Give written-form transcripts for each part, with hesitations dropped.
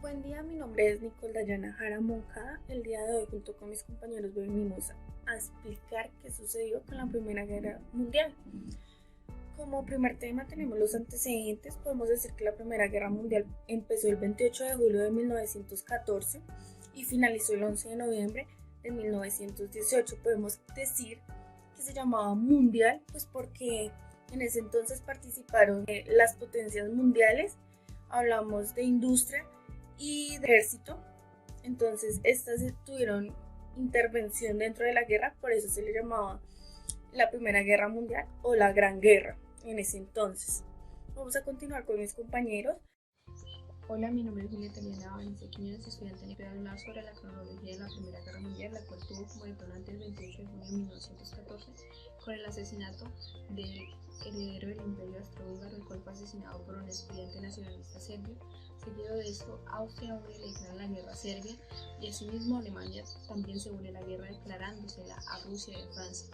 Buen día, mi nombre es Nicole Dayana Jara Moncada. El día de hoy, junto con mis compañeros, venimos a explicar qué sucedió con la Primera Guerra Mundial. Como primer tema tenemos los antecedentes. Podemos decir que la Primera Guerra Mundial empezó el 28 de julio de 1914 y finalizó el 11 de noviembre de 1918. Podemos decir que se llamaba mundial, pues porque en ese entonces participaron las potencias mundiales. Hablamos de industria y de ejército. Entonces estas tuvieron intervención dentro de la guerra, por eso se le llamaba la Primera Guerra Mundial o la Gran Guerra en ese entonces. Vamos a continuar con mis compañeros. Hola, mi nombre es Julieta Eliana Valencia Quiñones, estudiante de hablar sobre la cronología de la Primera Guerra Mundial, la cual tuvo como detonante el 28 de junio de 1914 con el asesinato del heredero del Imperio Austrohúngaro, el cual fue asesinado por un estudiante nacionalista serbio. Seguido de esto, Austria-Hungría le declara la guerra a Serbia y asimismo Alemania también se une a la guerra declarándosela a Rusia y a Francia.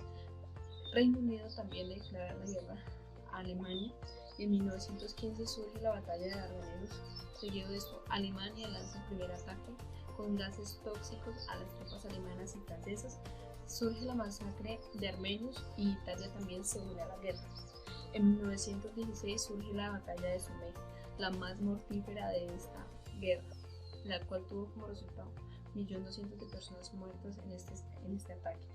Reino Unido también le declara la guerra a Alemania y en 1915 surge la batalla de Dardanelos. Seguido de esto, Alemania lanza el primer ataque con gases tóxicos a las tropas alemanas y francesas. Surge la masacre de armenios y Italia también se une a la guerra. En 1916 surge la batalla de Somme, la más mortífera de esta guerra, la cual tuvo como resultado 1.200.000 de personas muertas en este ataque.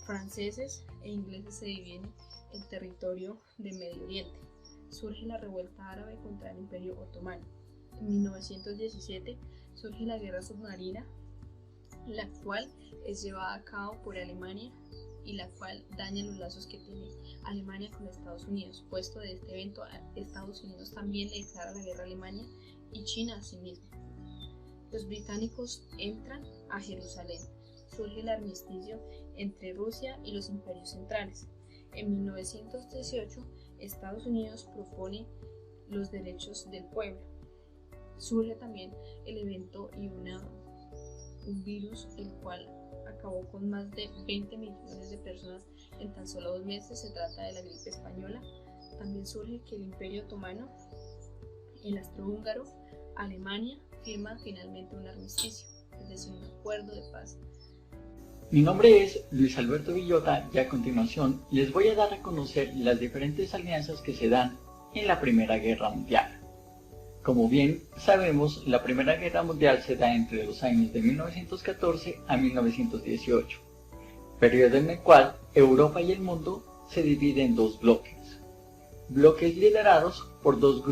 Franceses e ingleses se dividen el territorio de Medio Oriente. Surge la revuelta árabe contra el Imperio Otomano. En 1917 surge la guerra submarina, la cual es llevada a cabo por Alemania y la cual daña los lazos que tiene Alemania con Estados Unidos. Puesto de este evento, Estados Unidos también le declara la guerra a Alemania y China asimismo. Los británicos entran a Jerusalén. Surge el armisticio entre Rusia y los imperios centrales. En 1918, Estados Unidos propone los derechos del pueblo. Surge también el evento y un virus el cual acabó con más de 20 millones de personas en tan solo 2 meses. Se trata de la gripe española. También surge que el Imperio Otomano, el Austrohúngaro, Alemania firman finalmente un armisticio, es decir, un acuerdo de paz. Mi nombre es Luis Alberto Villota y a continuación les voy a dar a conocer las diferentes alianzas que se dan en la Primera Guerra Mundial. Como bien sabemos, la Primera Guerra Mundial se da entre los años de 1914 a 1918, periodo en el cual Europa y el mundo se dividen en dos bloques liderados por dos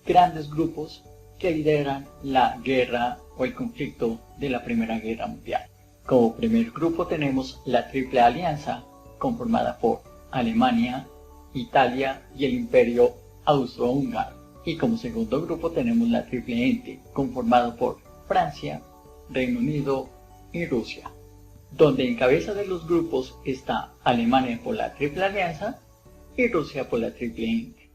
grandes grupos que lideran la guerra o el conflicto de la Primera Guerra Mundial. Como primer grupo tenemos la Triple Alianza, conformada por Alemania, Italia y el Imperio Austrohúngaro. Y como segundo grupo tenemos la Triple Ente, conformado por Francia, Reino Unido y Rusia, donde en cabeza de los grupos está Alemania por la Triple Alianza y Rusia por la Triple Ente.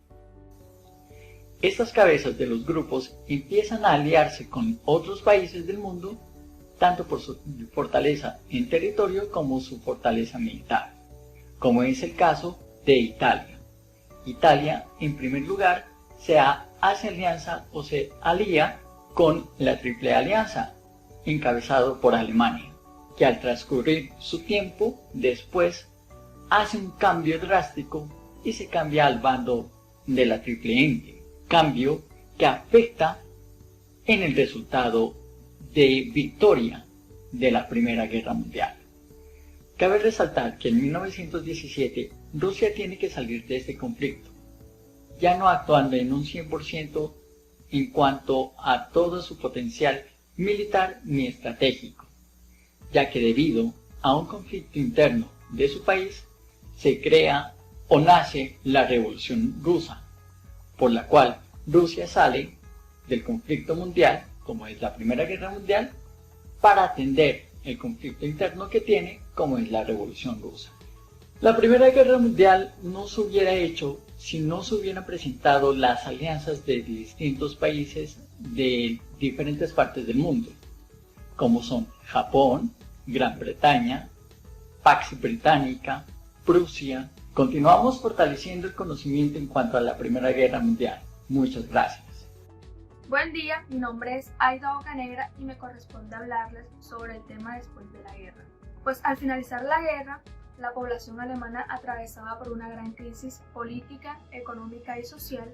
Estas cabezas de los grupos empiezan a aliarse con otros países del mundo, tanto por su fortaleza en territorio como su fortaleza militar, como es el caso de Italia. Italia, en primer lugar, hace alianza o se alía con la Triple Alianza, encabezado por Alemania, que al transcurrir su tiempo después hace un cambio drástico y se cambia al bando de la Triple Ente, cambio que afecta en el resultado de victoria de la Primera Guerra Mundial. Cabe resaltar que en 1917 Rusia tiene que salir de este conflicto, ya no actuando en un 100% en cuanto a todo su potencial militar ni estratégico, ya que debido a un conflicto interno de su país se crea o nace la Revolución Rusa, por la cual Rusia sale del conflicto mundial, como es la Primera Guerra Mundial, para atender el conflicto interno que tiene, como es la Revolución Rusa. La Primera Guerra Mundial no se hubiera hecho si no se hubieran presentado las alianzas de distintos países de diferentes partes del mundo, como son Japón, Gran Bretaña, Pax Británica, Prusia. Continuamos fortaleciendo el conocimiento en cuanto a la Primera Guerra Mundial. Muchas gracias. Buen día, mi nombre es Aida Bocanegra y me corresponde hablarles sobre el tema después de la guerra. Pues al finalizar la guerra, la población alemana atravesaba por una gran crisis política, económica y social,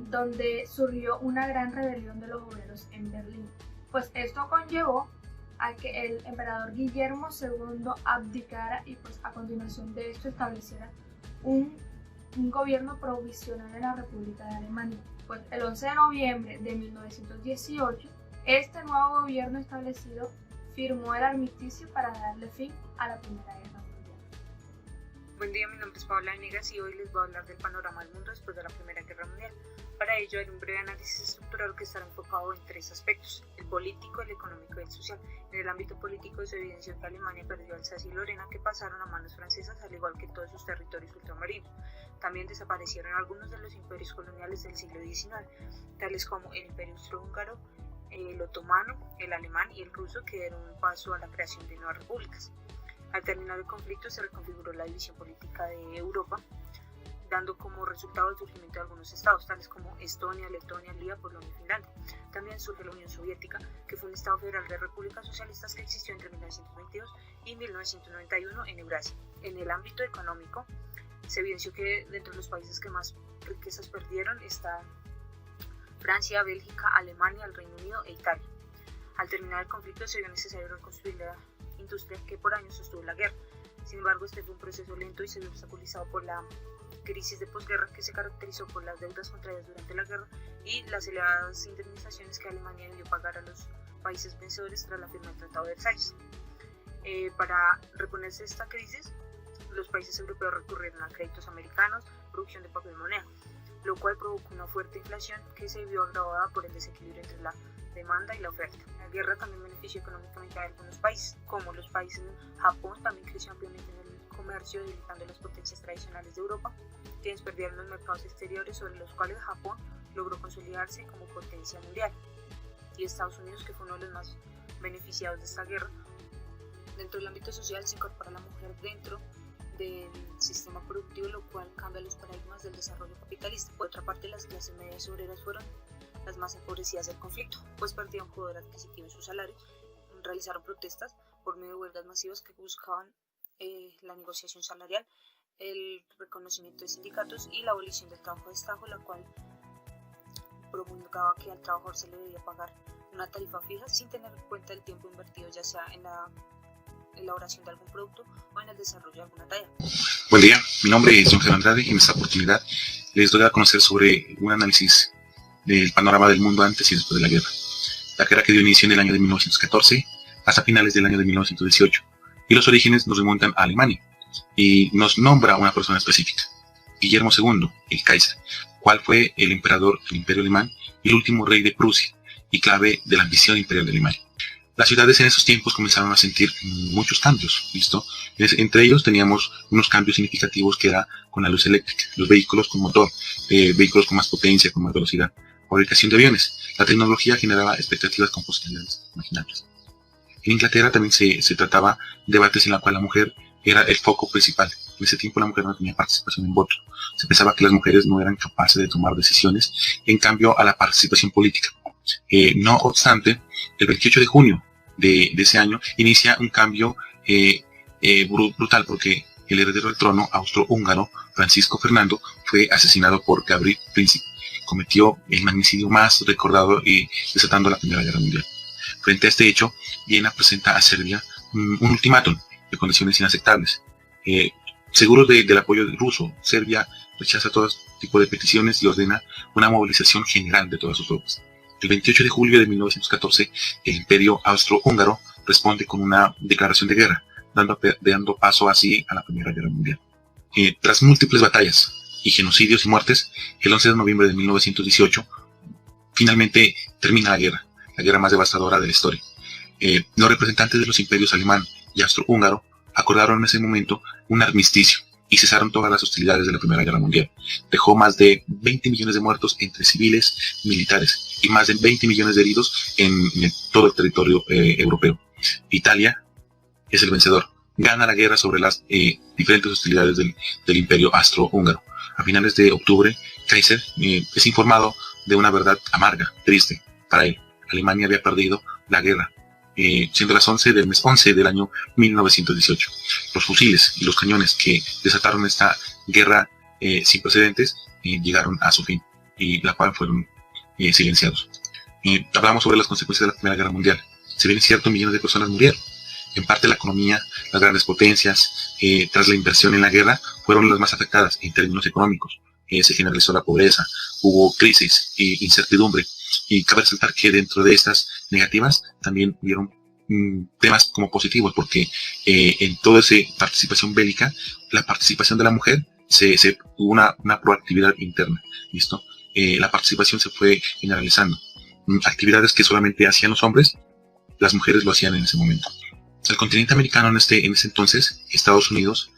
donde surgió una gran rebelión de los obreros en Berlín. Pues esto conllevó a que el emperador Guillermo II abdicara y pues a continuación de esto estableciera un gobierno provisional en la República de Alemania. Pues el 11 de noviembre de 1918, este nuevo gobierno establecido firmó el armisticio para darle fin a la Primera Guerra Mundial. Buen día, mi nombre es Paola Venegas y hoy les voy a hablar del panorama del mundo después de la Primera Guerra Mundial. Para ello haré un breve análisis estructural que estará enfocado en tres aspectos: el político, el económico y el social. En el ámbito político se evidenció que Alemania perdió Alsacia y Lorena, que pasaron a manos francesas, al igual que todos sus territorios ultramarinos. También desaparecieron algunos de los imperios coloniales del siglo XIX, tales como el imperio austrohúngaro, el otomano, el alemán y el ruso, que dieron un paso a la creación de nuevas repúblicas. Al terminar el conflicto se reconfiguró la división política de Europa, dando como resultado el surgimiento de algunos estados, tales como Estonia, Letonia, Lituania, Polonia y Finlandia. También surge la Unión Soviética, que fue un estado federal de repúblicas socialistas que existió entre 1922 y 1991 en Eurasia. En el ámbito económico, se evidenció que dentro de los países que más riquezas perdieron están Francia, Bélgica, Alemania, el Reino Unido e Italia. Al terminar el conflicto se vio necesario reconstruir la industria que por años sostuvo la guerra. Sin embargo, este fue un proceso lento y se vio obstaculizado por la crisis de posguerra, que se caracterizó por las deudas contraídas durante la guerra y las elevadas indemnizaciones que Alemania debió pagar a los países vencedores tras la firma del Tratado de Versalles. Para reponerse de esta crisis, los países europeos recurrieron a créditos americanos, producción de papel moneda, lo cual provocó una fuerte inflación que se vio agravada por el desequilibrio entre la demanda y la oferta. La guerra también benefició económicamente a algunos países, como los países de Japón. También creció ampliamente en el comercio, debilitando las potencias tradicionales de Europa, quienes perdieron los mercados exteriores sobre los cuales Japón logró consolidarse como potencia mundial. Y Estados Unidos, que fue uno de los más beneficiados de esta guerra. Dentro del ámbito social se incorpora la mujer dentro del sistema productivo, lo cual cambia los paradigmas del desarrollo capitalista. Por otra parte, las clases medias obreras fueron las más empobrecidas del conflicto, pues perdieron poder adquisitivo en sus salarios, realizaron protestas por medio de huelgas masivas que buscaban la negociación salarial, el reconocimiento de sindicatos y la abolición del trabajo de estajo, la cual promulgaba que al trabajador se le debía pagar una tarifa fija sin tener en cuenta el tiempo invertido, ya sea en la elaboración de algún producto o en el desarrollo de alguna tarea. Buen día, mi nombre es Don Gerardo Andrade y en esta oportunidad les doy a conocer sobre un análisis del panorama del mundo antes y después de la guerra. La guerra que dio inicio en el año de 1914 hasta finales del año de 1918, y los orígenes nos remontan a Alemania y nos nombra a una persona específica: Guillermo II, el Kaiser, cual fue el emperador del Imperio Alemán y el último rey de Prusia y clave de la ambición imperial de Alemania. Las ciudades en esos tiempos comenzaron a sentir muchos cambios, ¿listo? Entre ellos teníamos unos cambios significativos que era con la luz eléctrica, los vehículos con motor, vehículos con más potencia, con más velocidad, fabricación de aviones. La tecnología generaba expectativas con posibilidades imaginables. En Inglaterra también se trataba debates en la cual la mujer era el foco principal. En ese tiempo la mujer no tenía participación en voto. Se pensaba que las mujeres no eran capaces de tomar decisiones en cambio a la participación política. No obstante, el 28 de junio de ese año inicia un cambio brutal, porque el heredero del trono austrohúngaro, Francisco Fernando, fue asesinado por Gabriel Príncipe. Cometió el magnicidio más recordado y desatando la Primera Guerra Mundial. Frente a este hecho, Viena presenta a Serbia un ultimátum de condiciones inaceptables. Seguros del apoyo ruso, Serbia rechaza todo tipo de peticiones y ordena una movilización general de todas sus tropas. El 28 de julio de 1914, el Imperio Austrohúngaro responde con una declaración de guerra, dando paso así a la Primera Guerra Mundial. Tras múltiples batallas y genocidios y muertes, el 11 de noviembre de 1918, finalmente termina la guerra más devastadora de la historia. Los representantes de los imperios alemán y austrohúngaro acordaron en ese momento un armisticio y cesaron todas las hostilidades de la Primera Guerra Mundial. Dejó más de 20 millones de muertos entre civiles y militares y más de 20 millones de heridos en todo el territorio europeo. Italia es el vencedor. Gana la guerra sobre las diferentes hostilidades del imperio austrohúngaro. A finales de octubre, Kaiser es informado de una verdad amarga, triste para él. Alemania había perdido la guerra, siendo las 11 del mes 11 del año 1918. Los fusiles y los cañones que desataron esta guerra sin precedentes llegaron a su fin, y la cual fueron silenciados. Hablamos sobre las consecuencias de la Primera Guerra Mundial. Si bien es cierto, millones de personas murieron. En parte la economía, las grandes potencias, tras la inversión en la guerra, fueron las más afectadas en términos económicos. Se generalizó la pobreza, hubo crisis e incertidumbre. Y cabe resaltar que dentro de estas negativas también hubieron temas como positivos, porque en toda esa participación bélica, la participación de la mujer, hubo una proactividad interna. ¿Listo? La participación se fue generalizando. Actividades que solamente hacían los hombres, las mujeres lo hacían en ese momento. El continente americano en ese entonces, Estados Unidos,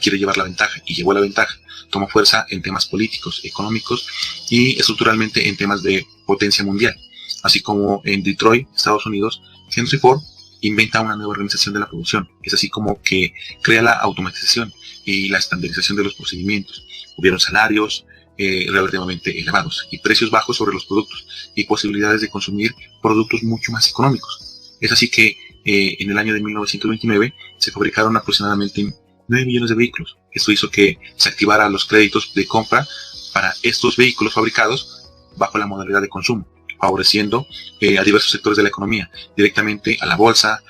quiere llevar la ventaja, y llevó la ventaja. Tomó fuerza en temas políticos, económicos y estructuralmente en temas de potencia mundial. Así como en Detroit, Estados Unidos, Henry Ford inventa una nueva organización de la producción. Es así como que crea la automatización y la estandarización de los procedimientos. Hubieron salarios relativamente elevados y precios bajos sobre los productos y posibilidades de consumir productos mucho más económicos. Es así que en el año de 1929 se fabricaron aproximadamente 9 millones de vehículos. Esto hizo que se activaran los créditos de compra para estos vehículos fabricados bajo la modalidad de consumo, favoreciendo a diversos sectores de la economía, directamente a la bolsa,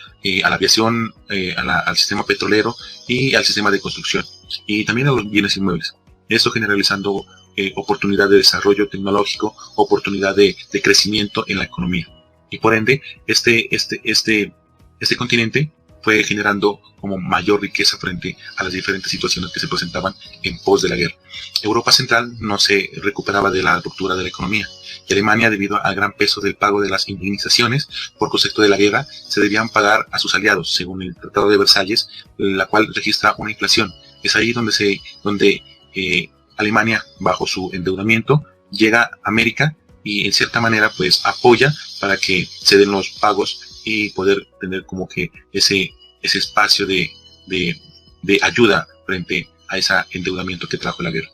a la aviación, al sistema petrolero y al sistema de construcción, y también a los bienes inmuebles. Esto generalizando oportunidad de desarrollo tecnológico, oportunidad de crecimiento en la economía. Y por ende, este continente fue generando como mayor riqueza frente a las diferentes situaciones que se presentaban en pos de la guerra. Europa Central no se recuperaba de la ruptura de la economía, y Alemania, debido al gran peso del pago de las indemnizaciones por concepto de la guerra, se debían pagar a sus aliados, según el Tratado de Versalles, la cual registra una inflación. Es ahí donde Alemania, bajo su endeudamiento, llega a América y en cierta manera pues apoya para que se den los pagos y poder tener como que ese espacio de ayuda frente a ese endeudamiento que trajo la guerra.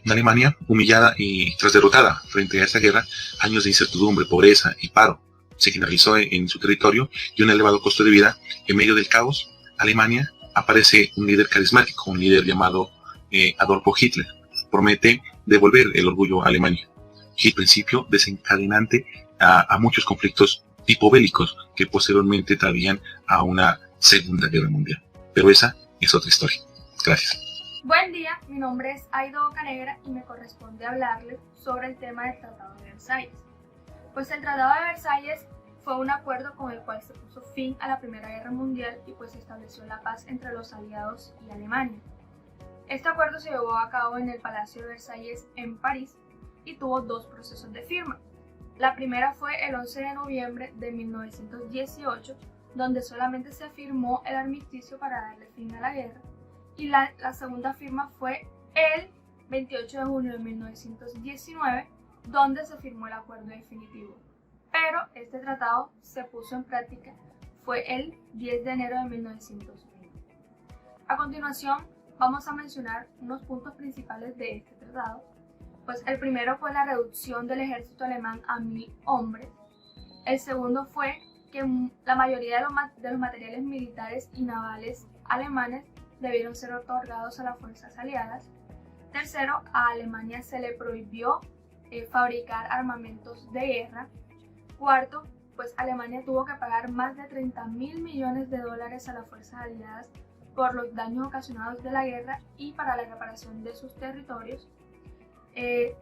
En Alemania, humillada y tras derrotada frente a esta guerra, años de incertidumbre, pobreza y paro se generalizó en su territorio y un elevado costo de vida. En medio del caos, Alemania aparece un líder carismático, un líder llamado Adolfo Hitler. Promete devolver el orgullo a Alemania, y el principio desencadenante a muchos conflictos tipo bélicos que posteriormente traerían a una Segunda Guerra Mundial. Pero esa es otra historia. Gracias. Buen día, mi nombre es Aido Bocanegra y me corresponde hablarles sobre el tema del Tratado de Versalles. Pues el Tratado de Versalles fue un acuerdo con el cual se puso fin a la Primera Guerra Mundial y pues estableció la paz entre los aliados y Alemania. Este acuerdo se llevó a cabo en el Palacio de Versalles en París y tuvo dos procesos de firma. La primera fue el 11 de noviembre de 1918, donde solamente se firmó el armisticio para darle fin a la guerra, y la segunda firma fue el 28 de junio de 1919, donde se firmó el acuerdo definitivo. Pero este tratado se puso en práctica fue el 10 de enero de 1920. A continuación, vamos a mencionar unos puntos principales de este tratado. Pues el primero fue la reducción del ejército alemán a 1000 hombres. El segundo fue que la mayoría de los materiales militares y navales alemanes debieron ser otorgados a las fuerzas aliadas. Tercero, a Alemania se le prohibió fabricar armamentos de guerra. Cuarto, pues Alemania tuvo que pagar más de 30.000 millones de dólares a las fuerzas aliadas por los daños ocasionados de la guerra y para la reparación de sus territorios.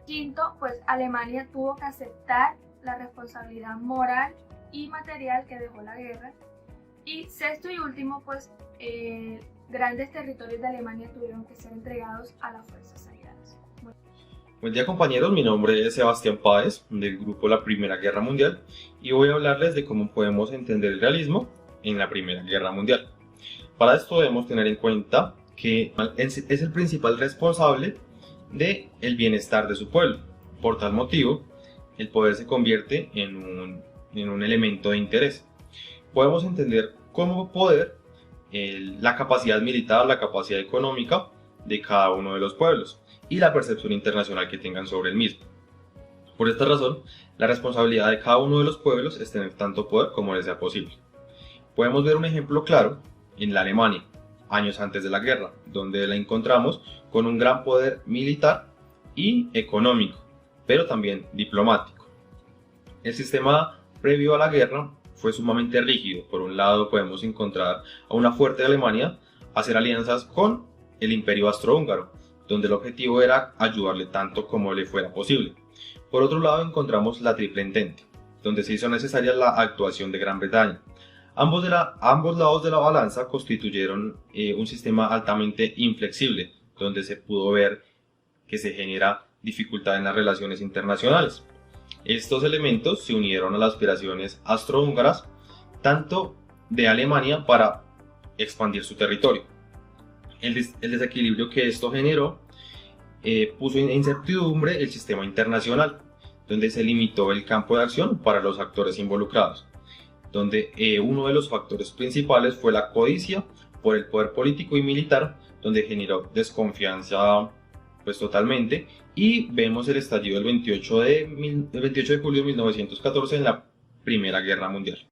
Quinto, pues Alemania tuvo que aceptar la responsabilidad moral y material que dejó la guerra. Y sexto y último, pues grandes territorios de Alemania tuvieron que ser entregados a las fuerzas aliadas. Buen día compañeros, mi nombre es Sebastián Páez del grupo La Primera Guerra Mundial y voy a hablarles de cómo podemos entender el realismo en la Primera Guerra Mundial. Para esto debemos tener en cuenta que es el principal responsable del bienestar de su pueblo. Por tal motivo, el poder se convierte en un elemento de interés. Podemos entender como poder la capacidad militar, la capacidad económica de cada uno de los pueblos y la percepción internacional que tengan sobre el mismo. Por esta razón, la responsabilidad de cada uno de los pueblos es tener tanto poder como les sea posible. Podemos ver un ejemplo claro en la Alemania, años antes de la guerra, donde la encontramos con un gran poder militar y económico, pero también diplomático. El sistema previo a la guerra fue sumamente rígido. Por un lado podemos encontrar a una fuerte Alemania hacer alianzas con el Imperio Austrohúngaro, donde el objetivo era ayudarle tanto como le fuera posible. Por otro lado encontramos la Triple Entente, donde se hizo necesaria la actuación de Gran Bretaña. Ambos lados de la balanza constituyeron un sistema altamente inflexible, donde se pudo ver que se genera dificultad en las relaciones internacionales. Estos elementos se unieron a las aspiraciones austrohúngaras, tanto de Alemania, para expandir su territorio. El desequilibrio que esto generó puso en incertidumbre el sistema internacional, donde se limitó el campo de acción para los actores involucrados, donde uno de los factores principales fue la codicia por el poder político y militar, donde generó desconfianza totalmente, y vemos el estallido del 28 de julio de 1914 en la Primera Guerra Mundial.